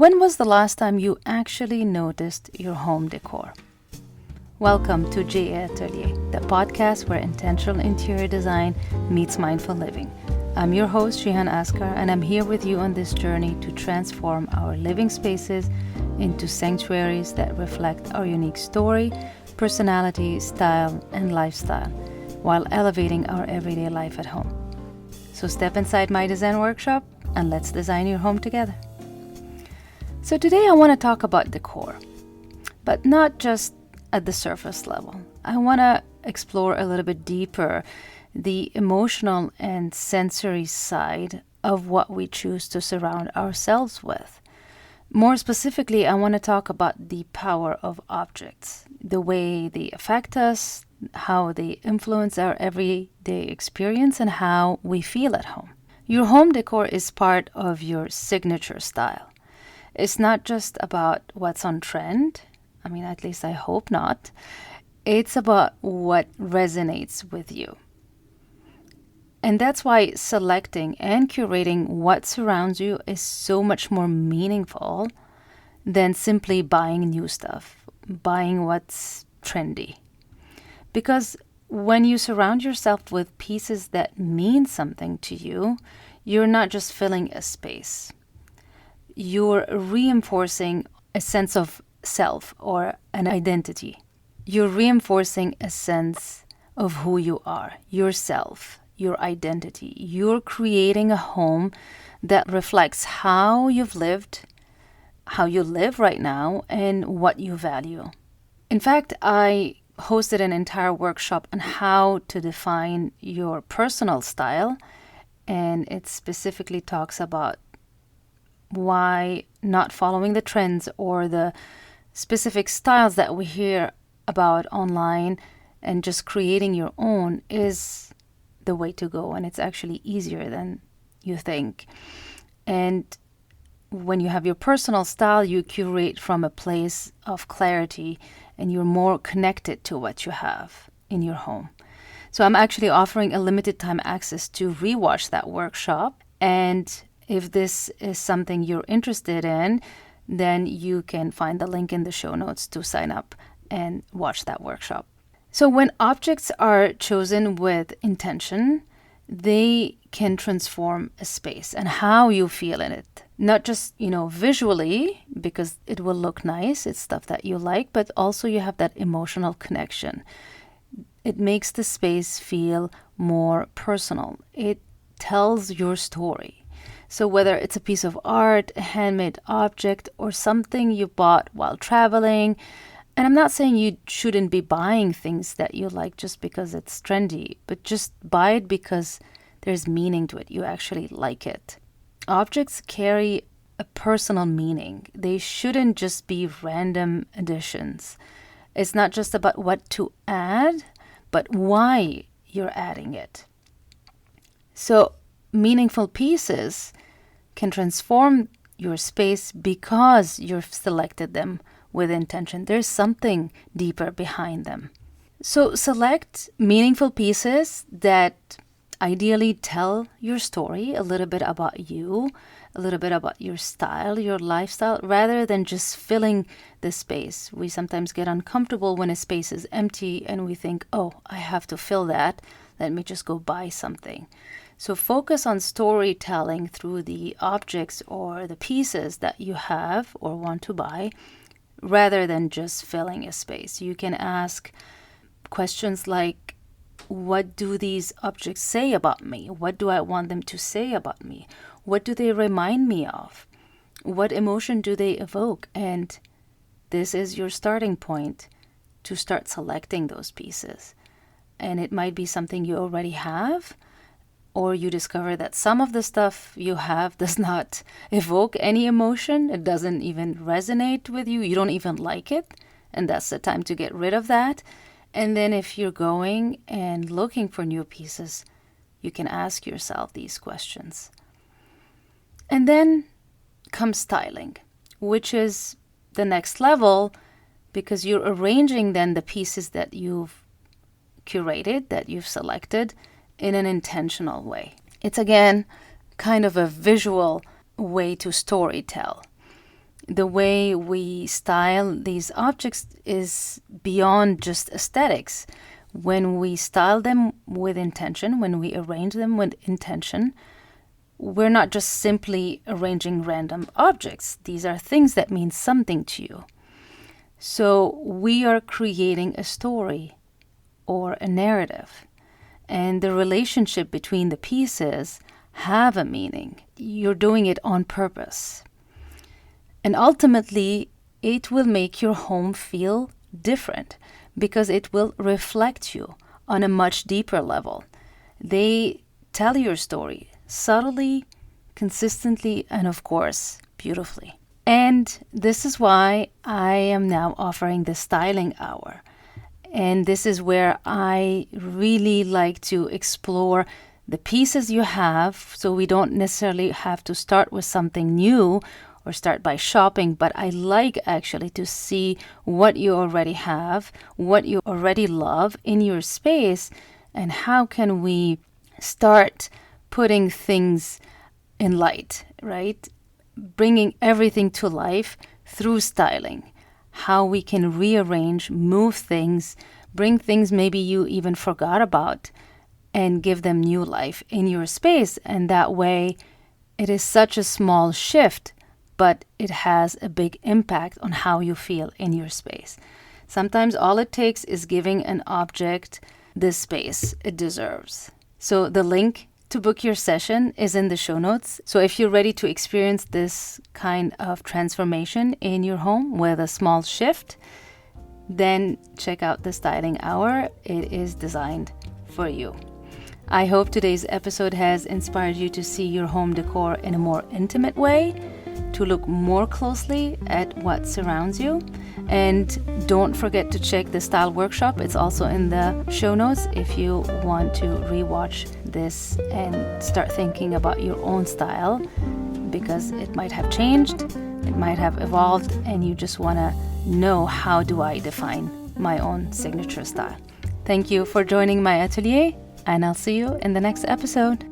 When was the last time you actually noticed your home decor? Welcome to JA Atelier, the podcast where intentional interior design meets mindful living. I'm your host, Jihan Askar, and I'm here with you on this journey to transform our living spaces into sanctuaries that reflect our unique story, personality, style, and lifestyle, while elevating our everyday life at home. So step inside my design workshop and let's design your home together. So today I want to talk about decor, but not just at the surface level. I want to explore a little bit deeper the emotional and sensory side of what we choose to surround ourselves with. More specifically, I want to talk about the power of objects, the way they affect us, how they influence our everyday experience, and how we feel at home. Your home decor is part of your signature style. It's not just about what's on trend. I mean, at least I hope not. It's about what resonates with you. And that's why selecting and curating what surrounds you is so much more meaningful than simply buying new stuff, buying what's trendy. Because when you surround yourself with pieces that mean something to you, you're not just filling a space. You're reinforcing a sense of self or an identity. You're reinforcing a sense of who you are, yourself, your identity. You're creating a home that reflects how you've lived, how you live right now, and what you value. In fact, I hosted an entire workshop on how to define your personal style, and it specifically talks about why not following the trends or the specific styles that we hear about online and just creating your own is the way to go. And it's actually easier than you think. And when you have your personal style, you curate from a place of clarity and you're more connected to what you have in your home. So I'm actually offering a limited time access to rewatch that workshop. And if this is something you're interested in, then you can find the link in the show notes to sign up and watch that workshop. So when objects are chosen with intention, they can transform a space and how you feel in it. Not just, visually, because it will look nice, it's stuff that you like, but also you have that emotional connection. It makes the space feel more personal. It tells your story. So whether it's a piece of art, a handmade object, or something you bought while traveling, and I'm not saying you shouldn't be buying things that you like just because it's trendy, but just buy it because there's meaning to it. You actually like it. Objects carry a personal meaning. They shouldn't just be random additions. It's not just about what to add, but why you're adding it. So meaningful pieces can transform your space because you've selected them with intention. There's something deeper behind them. So select meaningful pieces that ideally tell your story, a little bit about you, a little bit about your style, your lifestyle, rather than just filling the space. We sometimes get uncomfortable when a space is empty and we think, oh, I have to fill that. Let me just go buy something. So focus on storytelling through the objects or the pieces that you have or want to buy, rather than just filling a space. You can ask questions like, what do these objects say about me? What do I want them to say about me? What do they remind me of? What emotion do they evoke? And this is your starting point to start selecting those pieces. And it might be something you already have, or you discover that some of the stuff you have does not evoke any emotion. It doesn't even resonate with you. You don't even like it. And that's the time to get rid of that. And then if you're going and looking for new pieces, you can ask yourself these questions. And then comes styling, which is the next level because you're arranging then the pieces that you've curated, that you've selected, in an intentional way. It's again kind of a visual way to story tell. The way we style these objects is beyond just aesthetics. When we style them with intention, when we arrange them with intention, we're not just simply arranging random objects. These are things that mean something to you. So we are creating a story or a narrative, and the relationship between the pieces have a meaning. You're doing it on purpose. And ultimately, it will make your home feel different because it will reflect you on a much deeper level. They tell your story subtly, consistently, and of course, beautifully. And this is why I am now offering the styling hour. And this is where I really like to explore the pieces you have, so we don't necessarily have to start with something new or start by shopping, but I like actually to see what you already have, what you already love in your space, and how can we start putting things in light, right? Bringing everything to life through styling. How we can rearrange, move things, bring things maybe you even forgot about, and give them new life in your space. And that way, it is such a small shift, but it has a big impact on how you feel in your space. Sometimes all it takes is giving an object the space it deserves. So the link to book your session is in the show notes. So if you're ready to experience this kind of transformation in your home with a small shift, then check out the styling hour. It is designed for you. I hope today's episode has inspired you to see your home decor in a more intimate way, to look more closely at what surrounds you. And don't forget to check the style workshop. It's also in the show notes if you want to rewatch this and start thinking about your own style, because it might have changed, it might have evolved, and you just want to know, how do I define my own signature style? Thank you for joining my atelier, and I'll see you in the next episode.